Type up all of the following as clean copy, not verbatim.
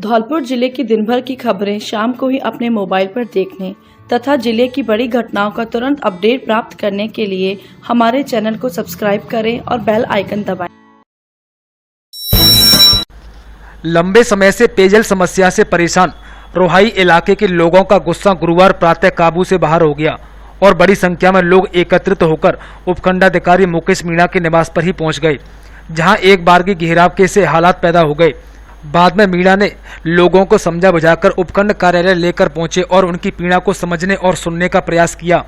धौलपुर जिले की दिन भर की खबरें शाम को ही अपने मोबाइल पर देखने तथा जिले की बड़ी घटनाओं का तुरंत अपडेट प्राप्त करने के लिए हमारे चैनल को सब्सक्राइब करें और बेल आइकन दबाएं। लंबे समय से पेयजल समस्या से परेशान रोहाई इलाके के लोगों का गुस्सा गुरुवार प्रातः काबू से बाहर हो गया और बड़ी संख्या में लोग एकत्रित होकर उपखंडाधिकारी मुकेश मीणा के निवास पर ही पहुंच गए, जहां एक बार की घेराव के से हालात पैदा हो गए। बाद में मीणा ने लोगों को समझा बुझाकर उपखंड कार्यालय लेकर पहुंचे और उनकी पीड़ा को समझने और सुनने का प्रयास किया।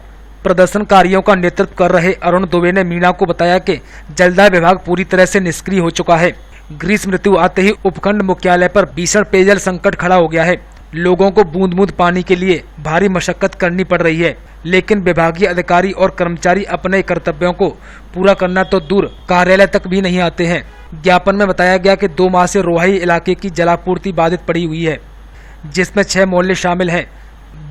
प्रदर्शनकारियों का नेतृत्व कर रहे अरुण दुबे ने मीणा को बताया कि जलदाय विभाग पूरी तरह से निष्क्रिय हो चुका है। ग्रीष्म ऋतु आते ही उपखंड मुख्यालय पर भीषण पेयजल संकट खड़ा हो गया है। लोगों को बूंद बूंद पानी के लिए भारी मशक्कत करनी पड़ रही है, लेकिन विभागीय अधिकारी और कर्मचारी अपने कर्तव्यों को पूरा करना तो दूर कार्यालय तक भी नहीं आते हैं। ज्ञापन में बताया गया कि 2 माह से रोहाई इलाके की जलापूर्ति बाधित पड़ी हुई है, जिसमें 6 मोहल्ले शामिल हैं।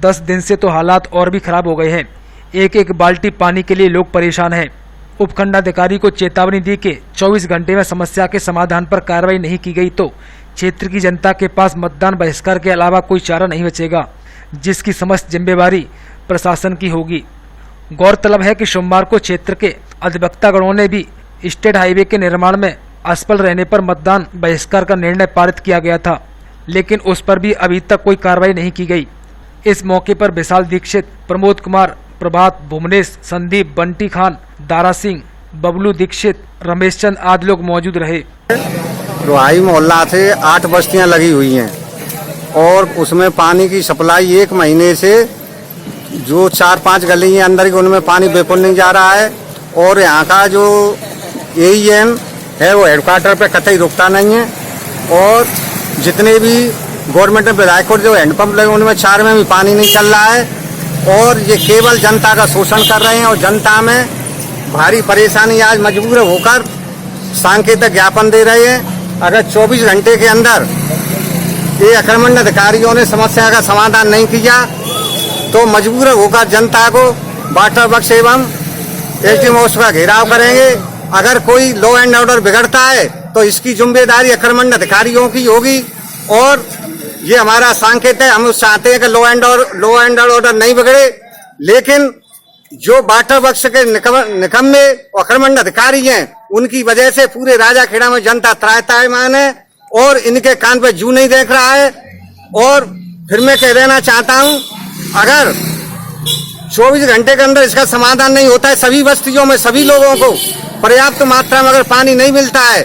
10 दिन से तो हालात और भी खराब हो गए हैं। एक एक बाल्टी पानी के लिए लोग परेशान हैं। उपखंडाधिकारी को चेतावनी दी कि 24 घंटे में समस्या के समाधान पर कार्रवाई नहीं की गई तो क्षेत्र की जनता के पास मतदान बहिष्कार के अलावा कोई चारा नहीं बचेगा, जिसकी समस्त जिम्मेवारी प्रशासन की होगी। गौरतलब है कि सोमवार को क्षेत्र के अधिवक्तागणों ने भी स्टेट हाईवे के निर्माण में असफल रहने पर मतदान बहिष्कार का निर्णय पारित किया गया था, लेकिन उस पर भी अभी तक कोई कार्रवाई नहीं की गई। इस मौके पर विशाल दीक्षित, प्रमोद कुमार, प्रभात, भुवनेश, संदीप, बंटी खान, दारा सिंह, बबलू दीक्षित, रमेश चंद आदि लोग मौजूद रहे। रोहाई मोहल्ला से 8 बस्तियां लगी हुई हैं और उसमें पानी की सप्लाई 1 महीने से जो 4-5 गली हैं अंदर की उनमें पानी बिल्कुल नहीं जा रहा है और यहाँ का जो AEM है वो हेडक्वार्टर पे कतई रुकता नहीं है और जितने भी गवर्नमेंट ने विधायक जो हैंडपंप लगे उनमें 4 में भी पानी नहीं चल रहा है और ये केवल जनता का शोषण कर रहे हैं और जनता में भारी परेशानी आज मजबूर होकर सांकेतिक ज्ञापन दे रहे हैं। अगर 24 घंटे के अंदर ये अक्रमण अधिकारियों ने समस्या का समाधान नहीं किया तो मजबूर होकर जनता को वाटर वर्क्स एवं SDM हाउस का घेराव करेंगे। अगर कोई लॉ एंड ऑर्डर बिगड़ता है तो इसकी जिम्मेदारी अक्रमण अधिकारियों की होगी और ये हमारा संकेत है। हम चाहते हैं कि लॉ एंड ऑर्डर नहीं बिगड़े, लेकिन जो वाटर वर्क्स के निकम्मे अक्रमण अधिकारी हैं उनकी वजह से पूरे राजाखेड़ा में जनता त्रायमान है और इनके कान पे जू नहीं देख रहा है। और फिर मैं कह देना चाहता हूं, अगर 24 घंटे के अंदर इसका समाधान नहीं होता है, सभी बस्तियों में सभी लोगों को पर्याप्त मात्रा में अगर पानी नहीं मिलता है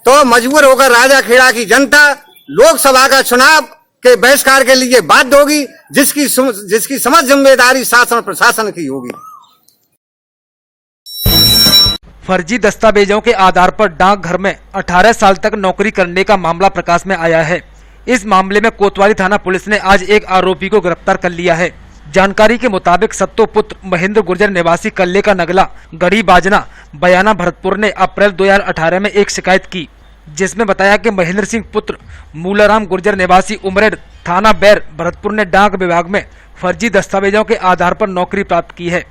तो मजबूर होकर राजाखेड़ा की जनता लोकसभा का चुनाव के बहिष्कार के लिए बाध्य होगी, जिसकी समझ जिम्मेदारी शासन प्रशासन की होगी। फर्जी दस्तावेजों के आधार पर डाकघर में 18 साल तक नौकरी करने का मामला प्रकाश में आया है। इस मामले में कोतवाली थाना पुलिस ने आज एक आरोपी को गिरफ्तार कर लिया है। जानकारी के मुताबिक सत्तो पुत्र महेंद्र गुर्जर निवासी कल्ले का नगला गढ़ी बाजना बयाना भरतपुर ने अप्रैल 2018 में एक शिकायत की, जिसमें बताया कि महेंद्र सिंह पुत्र मूलाराम गुर्जर निवासी उमरेड थाना बैर भरतपुर ने डाक विभाग में फर्जी दस्तावेजों के आधार पर नौकरी प्राप्त की है।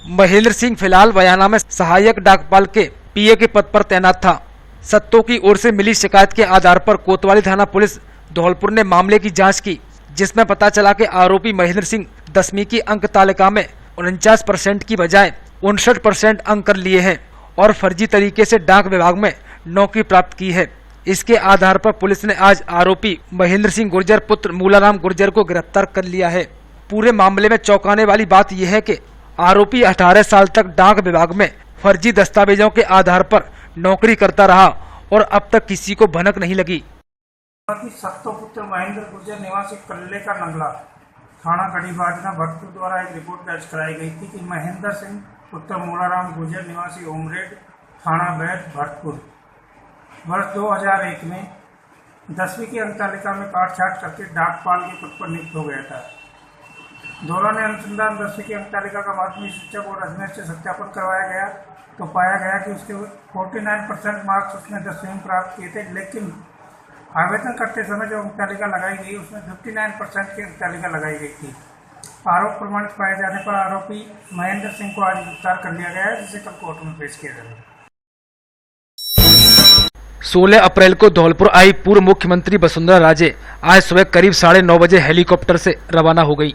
महेंद्र सिंह फिलहाल बयाना में सहायक डाकपाल के PA के पद पर तैनात था। सत्तो की ओर से मिली शिकायत के आधार पर कोतवाली थाना पुलिस धौलपुर ने मामले की जांच की, जिसमें पता चला कि आरोपी महेंद्र सिंह 10वीं की अंक तालिका में 49% की बजाय 59% अंक कर लिए हैं और फर्जी तरीके से डाक विभाग में नौकरी प्राप्त की है। इसके आधार पर पुलिस ने आज आरोपी महेंद्र सिंह गुर्जर पुत्र मूलाराम गुर्जर को गिरफ्तार कर लिया है। पूरे मामले में चौंकाने वाली बात यह है कि आरोपी 18 साल तक डाक विभाग में फर्जी दस्तावेजों के आधार पर नौकरी करता रहा और अब तक किसी को भनक नहीं लगी। सत्तो पुत्र महेंद्र गुर्जर निवासी कल्ले का नगला थाना गढ़ी बाजना भरतपुर द्वारा एक रिपोर्ट दर्ज कराई गई थी कि महेंद्र सिंह पुत्र मूलाराम गुर्जर निवासी उमरेड थाना बैर भरतपुर वर्ष 2001 में 10वीं की अंक तालिका में काट छाट करके डाकपाल के पद पर नियुक्त हो गया था। दौरान अनुसंधान 10वीं की अंक तालिका का माध्यमिक शिक्षक और अजमेर से सत्यापन करवाया गया तो पाया गया कि उसके 49% मार्क्स उसने 10वीं में प्राप्त किए थे, लेकिन आवेदन करते समय जो अंक तालिका लगाई गई उसमें 59% की अंक तालिका लगाई गई थी। आरोप प्रमाणित पाए जाने पर आरोपी महेंद्र सिंह को आज गिरफ्तार कर लिया गया है, जिसे कल कोर्ट में पेश किया जाएगा। 16 अप्रैल को धौलपुर आई पूर्व मुख्यमंत्री वसुंधरा राजे आज सुबह करीब 9:30 बजे हेलीकॉप्टर से रवाना हो गई।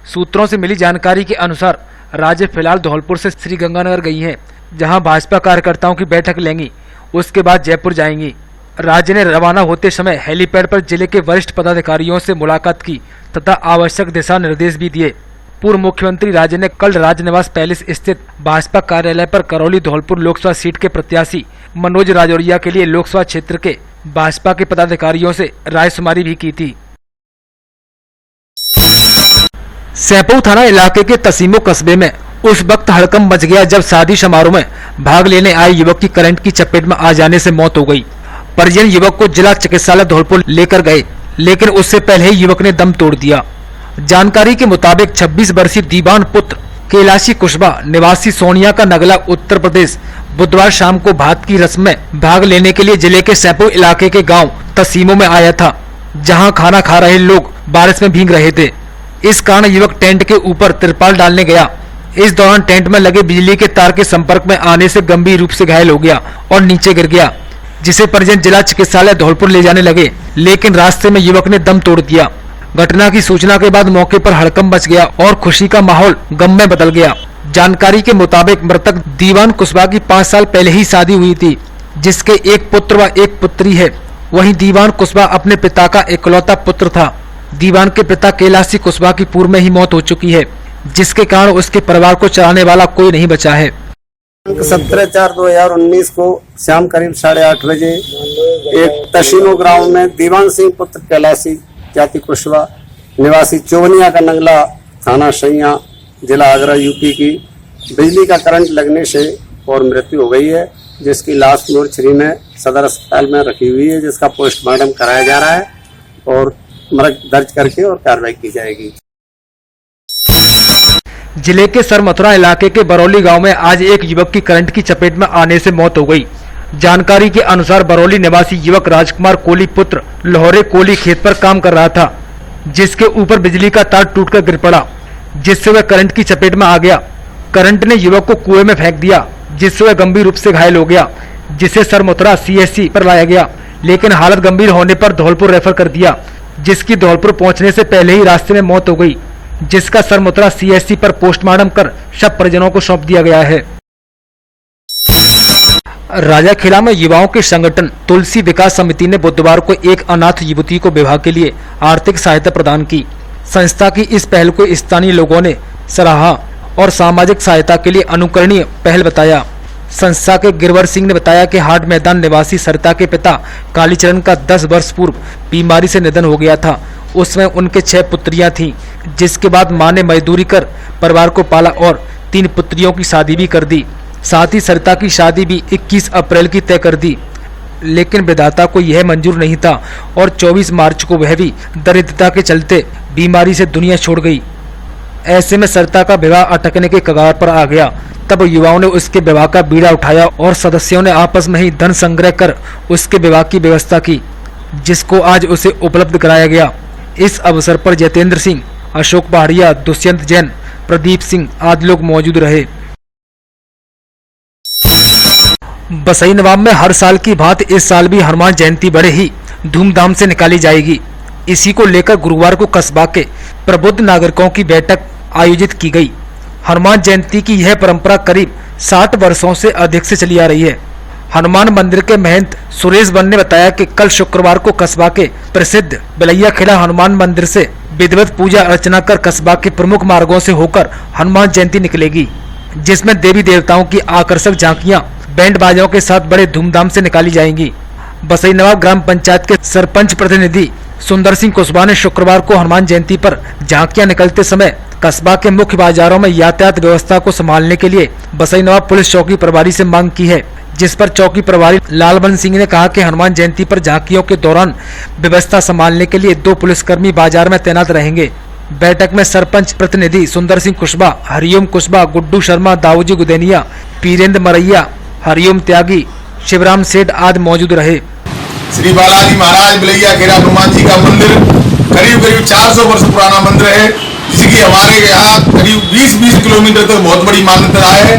सूत्रों से मिली जानकारी के अनुसार राजे फिलहाल धौलपुर से श्रीगंगानगर गई हैं, जहां भाजपा कार्यकर्ताओं की बैठक लेंगी। उसके बाद जयपुर जाएंगी। राज्य ने रवाना होते समय हेलीपैड पर जिले के वरिष्ठ पदाधिकारियों से मुलाकात की तथा आवश्यक दिशा निर्देश भी दिए। पूर्व मुख्यमंत्री राजे ने कल राजनिवास पैलेस स्थित भाजपा कार्यालय पर करौली धौलपुर लोकसभा सीट के प्रत्याशी मनोज राजौरिया के लिए लोकसभा क्षेत्र के भाजपा के पदाधिकारियों से रायशुमारी भी की थी। सैंपऊ थाना इलाके के तसीमो कस्बे में उस वक्त हड़कंप मच गया जब शादी समारोह में भाग लेने आए युवक की करंट की चपेट में आ जाने से मौत हो गई। परिजन युवक को जिला चिकित्सालय धौलपुर लेकर गए, लेकिन उससे पहले ही युवक ने दम तोड़ दिया। जानकारी के मुताबिक 26 वर्षीय दीवान पुत्र कैलाशी कुशवाहा निवासी सोनिया का नगला उत्तर प्रदेश बुधवार शाम को भात की रस्म में भाग लेने के लिए जिले के सैंपऊ इलाके के गांव तसीमो में आया था, जहां खाना खा रहे लोग बारिश में भीग रहे थे। इस कारण युवक टेंट के ऊपर तिरपाल डालने गया। इस दौरान टेंट में लगे बिजली के तार के संपर्क में आने से गंभीर रूप से घायल हो गया और नीचे गिर गया, जिसे परिजन जिला चिकित्सालय धौलपुर ले जाने लगे, लेकिन रास्ते में युवक ने दम तोड़ दिया। घटना की सूचना के बाद मौके पर हड़कंप मच गया और खुशी का माहौल गम में बदल गया। जानकारी के मुताबिक मृतक दीवान कुशवाहा की 5 साल पहले ही शादी हुई थी, जिसके एक पुत्र व एक पुत्री है। वहीं दीवान कुशवाहा अपने पिता का इकलौता पुत्र था। दीवान के पिता कैलाशी कुशवाहा की पूर्व में ही मौत हो चुकी है, जिसके कारण उसके परिवार को चलाने वाला कोई नहीं बचा है। 17/4/2019 को शाम करीब 8:30 बजे एक तसीमो ग्राउंड में दीवान सिंह पुत्र कैलाशी जाति कुशवाहा निवासी चोवनिया का नगला थाना सैया जिला आगरा यूपी की बिजली का करंट लगने से और मृत्यु हो गई है, जिसकी लाश मोर्चरी में सदर अस्पताल में रखी हुई है, जिसका पोस्टमार्टम कराया जा रहा है और मृत दर्ज करके और कार्रवाई की जाएगी। जिले के सरमथुरा इलाके के बरौली गांव में आज एक युवक की करंट की चपेट में आने से मौत हो गई। जानकारी के अनुसार बरौली निवासी युवक राजकुमार कोली पुत्र लाहौरे कोली खेत पर काम कर रहा था, जिसके ऊपर बिजली का तार टूटकर गिर पड़ा, जिससे वह करंट की चपेट में आ गया। करंट ने युवक को कुएं में फेंक दिया, जिससे वह गंभीर रूप से घायल हो गया, जिसे सरमथुरा CHC पर लाया गया, लेकिन हालत गंभीर होने पर धौलपुर रेफर कर दिया, जिसकी धौलपुर पहुंचने से पहले ही रास्ते में मौत हो गई, जिसका सरमथुरा CHC पर पोस्टमार्टम कर शव परिजनों को सौंप दिया गया है। राजाखेला में युवाओं के संगठन तुलसी विकास समिति ने बुधवार को एक अनाथ युवती को विवाह के लिए आर्थिक सहायता प्रदान की। संस्था की इस पहल को स्थानीय लोगों ने सराहा और सामाजिक सहायता के लिए अनुकरणीय पहल बताया। संस्था के गिरवर सिंह ने बताया कि हाट मैदान निवासी सरिता के पिता कालीचरण का 10 वर्ष पूर्व बीमारी से निधन हो गया था। उसमें उनके 6 पुत्रियां थीं, जिसके बाद मां ने मजदूरी कर परिवार को पाला और 3 पुत्रियों की शादी भी कर दी। साथ ही सरिता की शादी भी 21 अप्रैल की तय कर दी, लेकिन विधाता को यह मंजूर नहीं था और 24 मार्च को वह भी दरिद्रता के चलते बीमारी से दुनिया छोड़ गई। ऐसे में सरिता का विवाह अटकने के कगार पर आ गया। तब युवाओं ने उसके विवाह का बीड़ा उठाया और सदस्यों ने आपस में ही धन संग्रह कर उसके विवाह की व्यवस्था की, जिसको आज उसे उपलब्ध कराया गया। इस अवसर पर जतेंद्र सिंह, अशोक पहाड़िया, दुष्यंत जैन, प्रदीप सिंह आदि लोग मौजूद रहे। बसई नवाब में हर साल की भांति इस साल भी हनुमान जयंती बड़े ही धूमधाम से निकाली जाएगी। इसी को लेकर गुरुवार को कस्बा के प्रबुद्ध नागरिकों की बैठक आयोजित की गई। हनुमान जयंती की यह परंपरा करीब 60 वर्षों से अधिक से चली आ रही है। हनुमान मंदिर के महंत सुरेश बन ने बताया कि कल शुक्रवार को कस्बा के प्रसिद्ध बिलैया खेड़ा हनुमान मंदिर से विधिवत पूजा अर्चना कर कस्बा के प्रमुख मार्गों से होकर हनुमान जयंती निकलेगी, जिसमें देवी देवताओं की आकर्षक झांकियां बैंड बाजाओं के साथ बड़े धूमधाम से निकाली जाएंगी। बसई नवाब ग्राम पंचायत के सरपंच प्रतिनिधि सुंदर सिंह कुशवाहा ने शुक्रवार को हनुमान जयंती पर झांकियां निकलते समय कस्बा के मुख्य बाजारों में यातायात व्यवस्था को संभालने के लिए बसई नवाब पुलिस चौकी प्रभारी से मांग की है, जिस पर चौकी प्रभारी लालबन सिंह ने कहा कि हनुमान जयंती पर झांकियों के दौरान व्यवस्था संभालने के लिए 2 पुलिसकर्मी बाजार में तैनात रहेंगे। बैठक में सरपंच प्रतिनिधि सुंदर सिंह कुशवाहा, हरिओम कुशवाहा, गुड्डू शर्मा, दाऊजी गुदेनिया, पीरेंद्र मरैया, हरिओम त्यागी, शिवराम सेठ आदि मौजूद रहे। श्री बालाजी महाराज बिलैया खेड़ा हनुमान जी का मंदिर करीब 400 वर्ष पुराना मंदिर है, जिसकी हमारे यहाँ करीब 20 किलोमीटर तक बहुत बड़ी मान्यता है।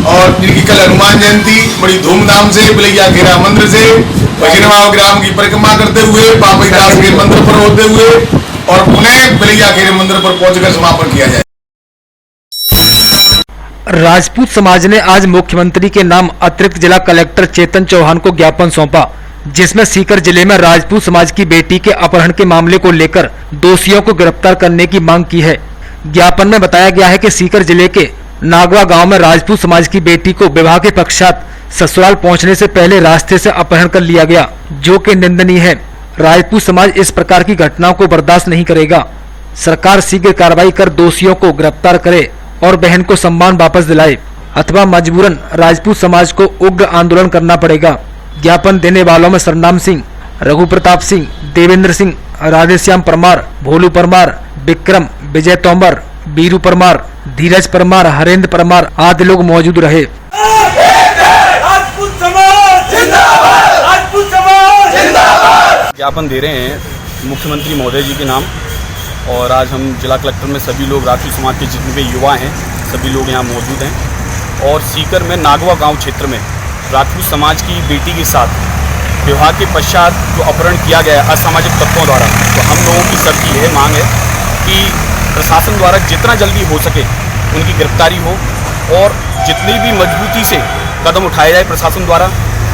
और जिनकी कल हनुमान जयंती बड़ी धूमधाम से बिलैया खेरा मंदिर से भजनवाव ग्राम की परिक्रमा करते हुए पापी दास के मंदिर पर होते हुए और पुनः बिलैया खेरे मंदिर पर पहुंचकर समापन किया जाए। राजपूत समाज ने आज मुख्यमंत्री के नाम अतिरिक्त जिला कलेक्टर चेतन चौहान को ज्ञापन सौंपा, जिसमें सीकर जिले में राजपूत समाज की बेटी के अपहरण के मामले को लेकर दोषियों को गिरफ्तार करने की मांग की है। ज्ञापन में बताया गया है कि सीकर जिले के नागवा गांव में राजपूत समाज की बेटी को विवाह के पश्चात ससुराल पहुंचने से पहले रास्ते से अपहरण कर लिया गया, जो कि निंदनीय है। राजपूत समाज इस प्रकार की घटनाओं को बर्दाश्त नहीं करेगा। सरकार शीघ्र कार्रवाई कर दोषियों को गिरफ्तार करे और बहन को सम्मान वापस दिलाए, अथवा मजबूरन राजपूत समाज को उग्र आंदोलन करना पड़ेगा। ज्ञापन देने वालों में सरनाम सिंह, रघु प्रताप सिंह, देवेंद्र सिंह, राधेश्याम परमार, भोलू परमार, विक्रम, विजय तोमर, बीरू परमार, धीरज परमार, हरेंद्र परमार आदि लोग मौजूद रहे। ज्ञापन दे रहे हैं मुख्यमंत्री महोदय जी के नाम, और आज हम जिला कलेक्टर में सभी लोग राजपूत समाज के जितने भी युवा हैं सभी लोग यहाँ मौजूद हैं। और सीकर में नागवा गांव क्षेत्र में राजपूत समाज की बेटी के साथ विवाह के पश्चात जो अपहरण किया गया असामाजिक तत्वों द्वारा, तो हम लोगों की सबकी यह मांग है कि प्रशासन द्वारा जितना जल्दी हो सके उनकी गिरफ्तारी हो और जितनी भी मजबूती से कदम उठाया जाए प्रशासन द्वारा,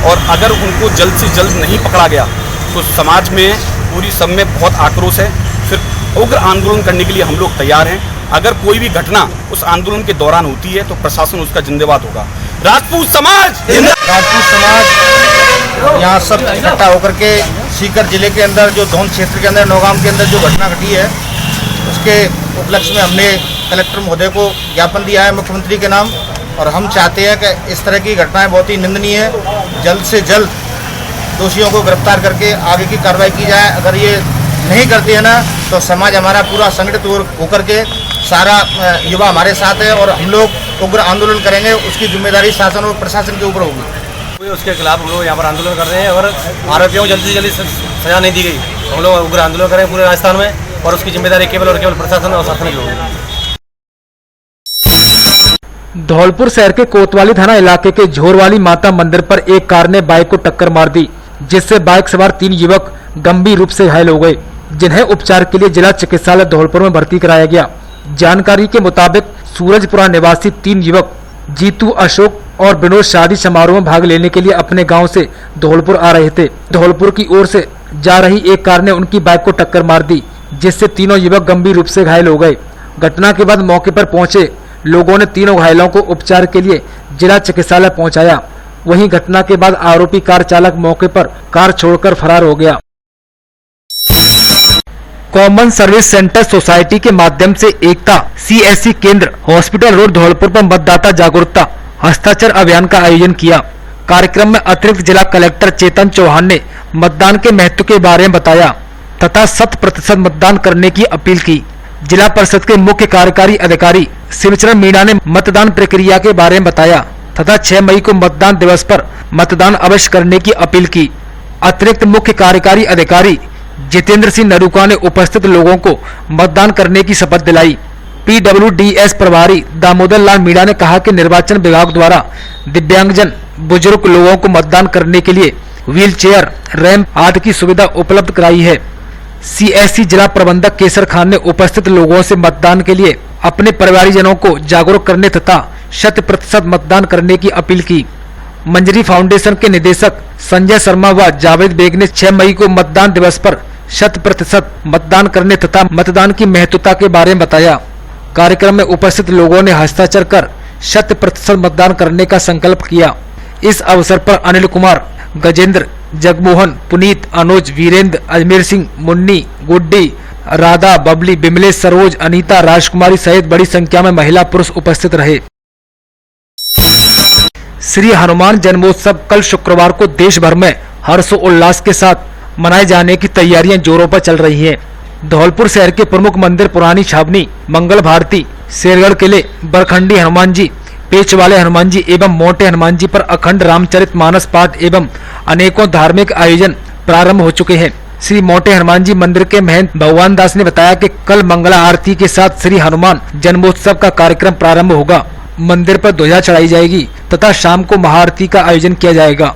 और अगर उनको जल्द से जल्द नहीं पकड़ा गया तो समाज में पूरी सब में बहुत आक्रोश है। फिर उग्र आंदोलन करने के लिए हम लोग तैयार हैं। अगर कोई भी घटना उस आंदोलन के दौरान होती है तो प्रशासन उसका जिंदाबाद होगा। राजपूत समाज यहाँ सब इकट्ठा होकर के सीकर जिले के अंदर जो धौन क्षेत्र के अंदर नौगाम के अंदर जो घटना घटी है उसके उपलक्ष्य में हमने कलेक्टर महोदय को ज्ञापन दिया है मुख्यमंत्री के नाम, और हम चाहते हैं कि इस तरह की घटनाएं बहुत ही निंदनीय है। जल्द से जल्द दोषियों को गिरफ्तार करके आगे की कार्रवाई की जाए। अगर ये नहीं करते हैं ना तो समाज हमारा पूरा संगठित होकर के सारा युवा हमारे साथ है और हम लोग उग्र आंदोलन करेंगे। उसकी जिम्मेदारी शासन और प्रशासन के ऊपर होगी। उसके खिलाफ हम लोग यहाँ पर आंदोलन कर रहे हैं और आरोपियों को जल्दी से जल्दी सजा नहीं दी गई। हम लोग उग्र आंदोलन करें पूरे राजस्थान में, और उसकी जिम्मेदारी केवल और केवल प्रशासन और शासन की होगी। धौलपुर शहर के कोतवाली थाना इलाके के झोरवाली माता मंदिर पर एक कार ने बाइक को टक्कर मार दी, जिससे बाइक सवार 3 युवक गंभीर रूप से घायल हो गए, जिन्हें उपचार के लिए जिला चिकित्सालय धौलपुर में भर्ती कराया गया। जानकारी के मुताबिक सूरजपुरा निवासी 3 युवक जीतू, अशोक और विनोद शादी समारोह में भाग लेने के लिए अपने गांव से धौलपुर आ रहे थे। धौलपुर की ओर से जा रही एक कार ने उनकी बाइक को टक्कर मार दी, जिससे तीनों युवक गंभीर रूप से घायल हो गए। घटना के बाद मौके पर पहुंचे लोगों ने तीनों घायलों को उपचार के लिए जिला चिकित्सालय पहुंचाया। वहीं घटना के बाद आरोपी कार चालक मौके पर कार छोड़कर फरार हो गया। कॉमन सर्विस सेंटर सोसाइटी के माध्यम से एकता CSC केंद्र हॉस्पिटल रोड धौलपुर पर मतदाता जागरूकता हस्ताक्षर अभियान का आयोजन किया। कार्यक्रम में अतिरिक्त जिला कलेक्टर चेतन चौहान ने मतदान के महत्व के बारे में बताया तथा 100% मतदान करने की अपील की। जिला परिषद के मुख्य कार्यकारी अधिकारी शिवचरण मीणा ने मतदान प्रक्रिया के बारे में बताया तथा 6 मई को मतदान दिवस पर मतदान अवश्य करने की अपील की। अतिरिक्त मुख्य कार्यकारी अधिकारी जितेंद्र सिंह नरूका ने उपस्थित लोगों को मतदान करने की शपथ दिलाई। PWDS प्रभारी दामोदर लाल मीणा ने कहा कि निर्वाचन विभाग द्वारा दिव्यांगजन बुजुर्ग लोगों को मतदान करने के लिए व्हील चेयर, रैंप आदि की सुविधा उपलब्ध कराई है। CSC जिला प्रबंधक केसर खान ने उपस्थित लोगों से मतदान के लिए अपने परिवारजनों को जागरूक करने तथा 100% मतदान करने की अपील की। मंजरी फाउंडेशन के निदेशक संजय शर्मा व जावेद बेग ने 6 मई को मतदान दिवस पर 100% मतदान करने तथा मतदान की महत्वता के बारे में बताया। कार्यक्रम में उपस्थित लोगों ने हस्ताक्षर कर 100% मतदान करने का संकल्प किया। इस अवसर पर अनिल कुमार, गजेंद्र, जगमोहन, पुनीत, अनुज, वीरेंद्र, अजमेर सिंह, मुन्नी, गुड्डी, राधा, बबली, बिमलेश, सरोज, अनीता, राजकुमारी सहित बड़ी संख्या में महिला पुरुष उपस्थित रहे। श्री हनुमान जन्मोत्सव कल शुक्रवार को देश भर में हर्षोल्लास के साथ मनाए जाने की तैयारियां जोरों पर चल रही हैं। धौलपुर शहर के प्रमुख मंदिर पुरानी छावनी, मंगल भारती, शेरगढ़ किले, बरखंडी हनुमान जी, पेच वाले हनुमान जी एवं मोटे हनुमान जी पर अखंड रामचरितमानस पाठ एवं अनेकों धार्मिक आयोजन प्रारंभ हो चुके हैं। श्री मोटे हनुमान जी मंदिर के महंत भगवान दास ने बताया कि कल मंगला आरती के साथ श्री हनुमान जन्मोत्सव का कार्यक्रम प्रारंभ होगा। मंदिर पर ध्वजा चढ़ाई जाएगी तथा शाम को महाआरती का आयोजन किया जाएगा।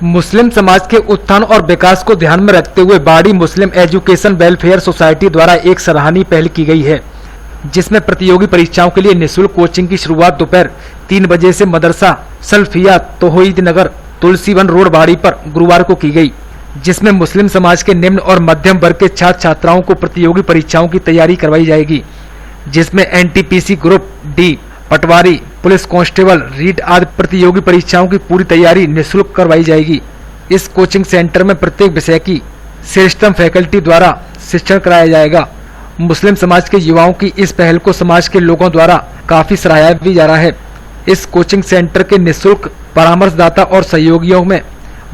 मुस्लिम समाज के उत्थान और विकास को ध्यान में रखते हुए बाड़ी मुस्लिम एजुकेशन वेलफेयर सोसाइटी द्वारा एक सराहनीय पहल की गई है, जिसमें प्रतियोगी परीक्षाओं के लिए निःशुल्क कोचिंग की शुरुआत दोपहर 3 बजे से मदरसा सल्फिया तौहीद नगर तुलसीवन रोड बाड़ी पर गुरुवार को की गई, जिसमें मुस्लिम समाज के निम्न और मध्यम वर्ग के छात्र छात्राओं को प्रतियोगी परीक्षाओं की तैयारी करवाई जाएगी, जिसमें एनटीपीसी ग्रुप डी, पटवारी, पुलिस कांस्टेबल, रीट आदि प्रतियोगी परीक्षाओं की पूरी तैयारी निःशुल्क करवाई जाएगी। इस कोचिंग सेंटर में प्रत्येक विषय की श्रेष्ठतम फैकल्टी द्वारा शिक्षण कराया जाएगा। मुस्लिम समाज के युवाओं की इस पहल को समाज के लोगों द्वारा काफी सराहा भी जा रहा है। इस कोचिंग सेंटर के निःशुल्क परामर्शदाता और सहयोगियों में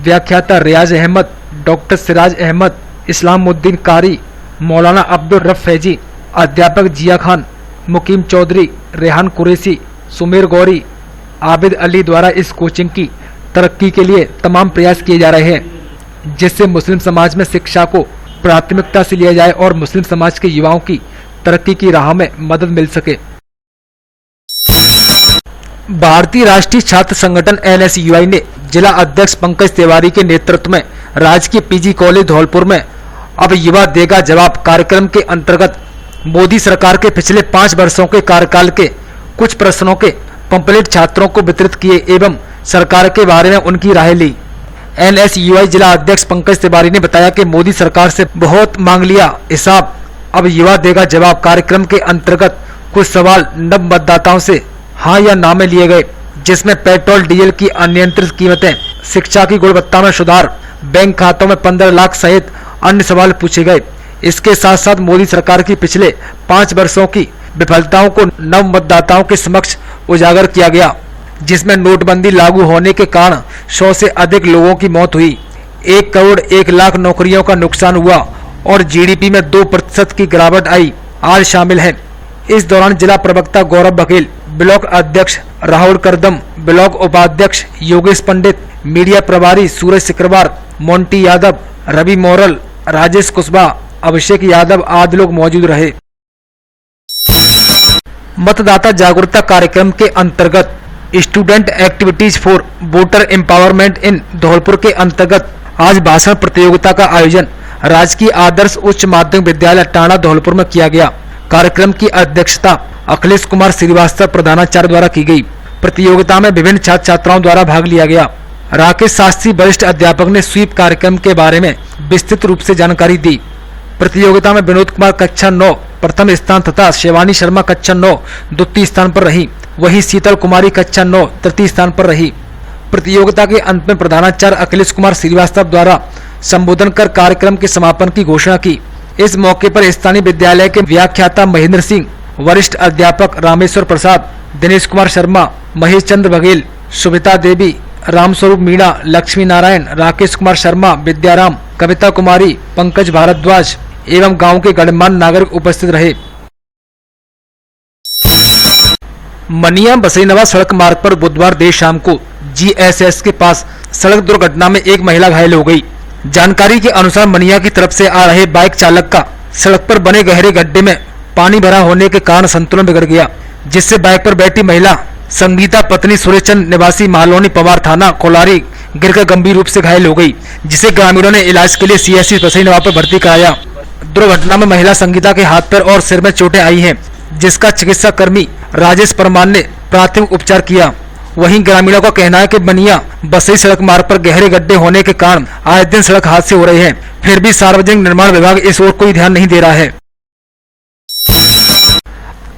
व्याख्याता रियाज अहमद, डॉक्टर सिराज अहमद, इस्लामुद्दीन कारी, मौलाना अब्दुल रफ फैजी, अध्यापक जिया खान, मुकीम चौधरी, रेहान कुरैशी, सुमेर गौरी, आबिद अली द्वारा इस कोचिंग की तरक्की के लिए तमाम प्रयास किए जा रहे हैं, जिससे मुस्लिम समाज में शिक्षा को प्राथमिकता से लिया जाए और मुस्लिम समाज के युवाओं की तरक्की की राह में मदद मिल सके। भारतीय राष्ट्रीय छात्र संगठन NSUI ने जिला अध्यक्ष पंकज तिवारी के नेतृत्व में राजकीय PG कॉलेज धौलपुर में अब युवा देगा जवाब कार्यक्रम के अंतर्गत मोदी सरकार के पिछले 5 वर्षों के कार्यकाल के कुछ प्रश्नों के पंपलेट छात्रों को वितरित किए एवं सरकार के बारे में उनकी राय ली। NSUI जिला अध्यक्ष पंकज तिवारी ने बताया कि मोदी सरकार से बहुत मांग लिया हिसाब, अब युवा देगा जवाब कार्यक्रम के अंतर्गत कुछ सवाल नव मतदाताओं से हाँ या ना में लिए गए, जिसमें पेट्रोल डीजल की अनियंत्रित कीमतें, शिक्षा की गुणवत्ता में सुधार, बैंक खातों में 15 लाख सहित अन्य सवाल पूछे गए। इसके साथ साथ मोदी सरकार की पिछले 5 वर्षों की विफलताओं को नव मतदाताओं के समक्ष उजागर किया गया, जिसमें नोटबंदी लागू होने के कारण 100 से अधिक लोगों की मौत हुई, 1 करोड़ 1 लाख नौकरियों का नुकसान हुआ और GDP में 2% की गिरावट आई आज शामिल है। इस दौरान जिला प्रवक्ता गौरव बघेल, ब्लॉक अध्यक्ष राहुल करदम, ब्लॉक उपाध्यक्ष योगेश पंडित, मीडिया प्रभारी सूरज सिकरवार, मोंटी यादव, रवि मोरल, राजेश कुशवाहा, अभिषेक यादव आदि लोग मौजूद रहे। मतदाता जागरूकता कार्यक्रम के अंतर्गत student activities for voter empowerment इन धौलपुर के अंतर्गत आज भाषण प्रतियोगिता का आयोजन राजकीय आदर्श उच्च माध्यमिक विद्यालय टाणा धौलपुर में किया गया। कार्यक्रम की अध्यक्षता अखिलेश कुमार श्रीवास्तव प्रधानाचार्य द्वारा की गई। प्रतियोगिता में विभिन्न छात्र छात्राओं द्वारा भाग लिया गया। राकेश शास्त्री वरिष्ठ अध्यापक ने स्वीप कार्यक्रम के बारे में विस्तृत रूप से जानकारी दी। प्रतियोगिता में विनोद कुमार कक्षा 9 प्रथम स्थान तथा शिवानी शर्मा कक्षा 9 द्वितीय स्थान पर रही, वहीं शीतल कुमारी कक्षा 9 तृतीय स्थान पर रही। प्रतियोगिता के अंत में प्रधानाचार्य अखिलेश कुमार श्रीवास्तव द्वारा संबोधन कर कार्यक्रम के समापन की घोषणा की। इस मौके पर स्थानीय विद्यालय के व्याख्याता महेंद्र सिंह, वरिष्ठ अध्यापक रामेश्वर प्रसाद, दिनेश कुमार शर्मा, महेश चंद्र बघेल, सुभिता देवी, रामस्वरूप मीणा, लक्ष्मी नारायण, राकेश कुमार शर्मा, विद्याराम, कविता कुमारी, पंकज भारद्वाज एवं गांव के गणमान्य नागरिक उपस्थित रहे। मनिया बसईनवा सड़क मार्ग पर बुधवार देर शाम को GSS के पास सड़क दुर्घटना में एक महिला घायल हो गई। जानकारी के अनुसार मनिया की तरफ से आ रहे बाइक चालक का सड़क पर बने गहरे गड्ढे में पानी भरा होने के कारण संतुलन बिगड़ गया, जिससे बाइक पर बैठी महिला संगीता पत्नी सुरेशचंद निवासी महालोनी पवार थाना कोलारी गिरकर गंभीर रूप से घायल हो गई, जिसे ग्रामीणों ने इलाज के लिए CSC बसईनवा पर भर्ती कराया। दुर्घटना में महिला संगीता के हाथ पैर और सिर में चोटें आई हैं, जिसका चिकित्सा कर्मी राजेश परमार ने प्राथमिक उपचार किया। वहीं ग्रामीणों का कहना है कि बनिया बसई सड़क मार्ग पर गहरे गड्ढे होने के कारण आए दिन सड़क हादसे हो रहे हैं, फिर भी सार्वजनिक निर्माण विभाग इस ओर कोई ध्यान नहीं दे रहा है।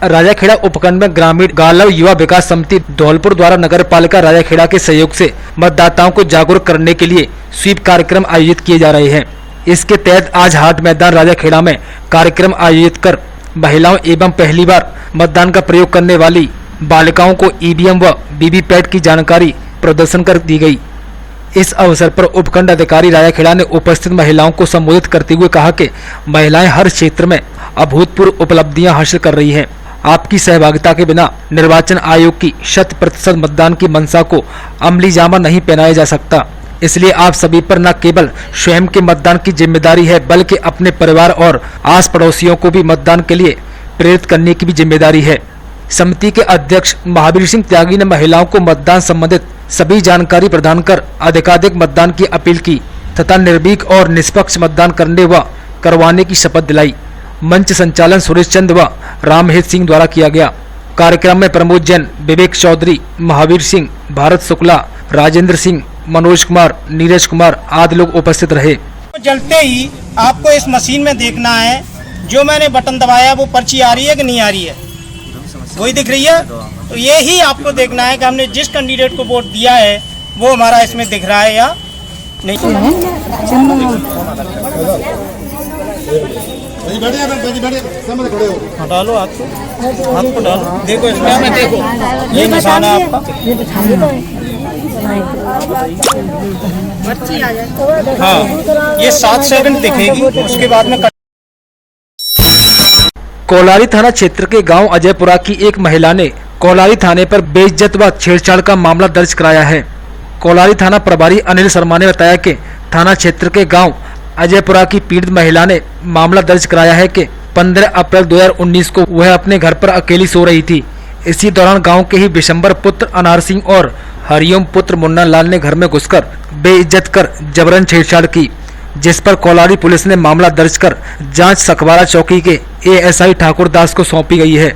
राजाखेड़ा उपखंड में ग्रामीण गालव युवा विकास समिति धौलपुर द्वारा नगर पालिका राजाखेड़ा के सहयोग से मतदाताओं को जागरूक करने के लिए स्वीप कार्यक्रम आयोजित किए जा रहे हैं। इसके तहत आज हाट मैदान राजाखेड़ा में कार्यक्रम आयोजित कर महिलाओं एवं पहली बार मतदान का प्रयोग करने वाली बालिकाओं को EVM व VVPAT की जानकारी प्रदर्शन कर दी गई। इस अवसर पर उपखंड अधिकारी राजाखेड़ा ने उपस्थित महिलाओं को संबोधित करते हुए कहा कि महिलाएं हर क्षेत्र में अभूतपूर्व उपलब्धियां हासिल कर रही हैं। आपकी सहभागिता के बिना निर्वाचन आयोग की 100% मतदान की मंशा को अमली जामा नहीं पहनाया जा सकता। इसलिए आप सभी पर न केवल स्वयं के मतदान की जिम्मेदारी है, बल्कि अपने परिवार और आस पड़ोसियों को भी मतदान के लिए प्रेरित करने की भी जिम्मेदारी है। समिति के अध्यक्ष महावीर सिंह त्यागी ने महिलाओं को मतदान संबंधित सभी जानकारी प्रदान कर अधिकाधिक मतदान की अपील की तथा निर्भीक और निष्पक्ष मतदान करने व करवाने की शपथ दिलाई। मंच संचालन सुरेश चंद व रामहित सिंह द्वारा किया गया। कार्यक्रम में प्रमोद जैन, विवेक चौधरी, महावीर सिंह, भारत शुक्ला, राजेंद्र सिंह, मनोज कुमार, नीरज कुमार आदि लोग उपस्थित रहे। जलते ही आपको इस मशीन में देखना है, जो मैंने बटन दबाया वो पर्ची आ रही है कि नहीं आ रही है, वही दिख रही है। तो ये ही आपको देखना है कि हमने जिस कैंडिडेट को वोट दिया है वो हमारा इसमें दिख रहा है या नहीं। हटा लो हाथ को डालो, देखो इसमें देखो ये निशान है आपका। हाँ, ये 7 सेकंड दिखेगी, उसके बाद में कोलारी थाना क्षेत्र के गांव अजयपुरा की एक महिला ने कोलारी थाने पर बेइज्जत व छेड़छाड़ का मामला दर्ज कराया है। कोलारी थाना प्रभारी अनिल शर्मा ने बताया कि थाना क्षेत्र के गांव अजयपुरा की पीड़ित महिला ने मामला दर्ज कराया है कि 15 अप्रैल 2019 को वह अपने घर पर अकेली सो रही थी। इसी दौरान गांव के ही बिशंबर पुत्र अनार सिंह और हरिओम पुत्र मुन्ना लाल ने घर में घुसकर बेइज्जत कर जबरन छेड़छाड़ की, जिस पर कोलारी पुलिस ने मामला दर्ज कर जांच सकवारा चौकी के एएसआई ठाकुर दास को सौंपी गई है।